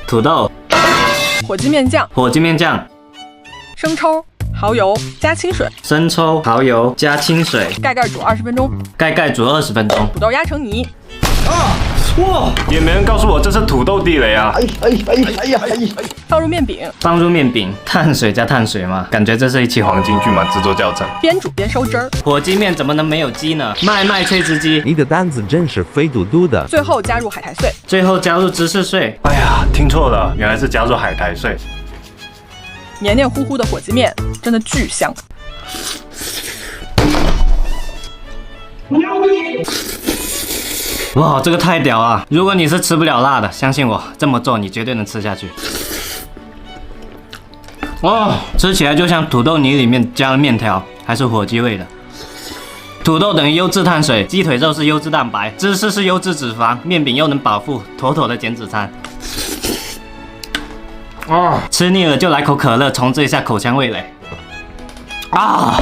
土豆，火鸡面酱，生抽、蚝油加清水，盖盖煮20分钟，土豆压成泥。哇！也没人告诉我这是土豆地雷啊！放入面饼，碳水加碳水嘛，感觉这是一期黄金剧嘛制作教程。边煮边收汁儿。火鸡面怎么能没有鸡呢？麦脆汁鸡。你的单子真是肥嘟嘟的。最后加入海苔碎，最后加入芝士碎。哎呀，听错了，原来是加入海苔碎。黏黏糊糊的火鸡面真的巨香。哇，这个太屌啊！如果你是吃不了辣的，相信我，这么做你绝对能吃下去。哦，吃起来就像土豆泥里面加了面条，还是火鸡味的。土豆等于优质碳水，鸡腿肉是优质蛋白，芝士是优质脂肪，面饼又能饱腹，妥妥的减脂餐。哦，吃腻了就来口可乐，重置一下口腔味蕾。啊，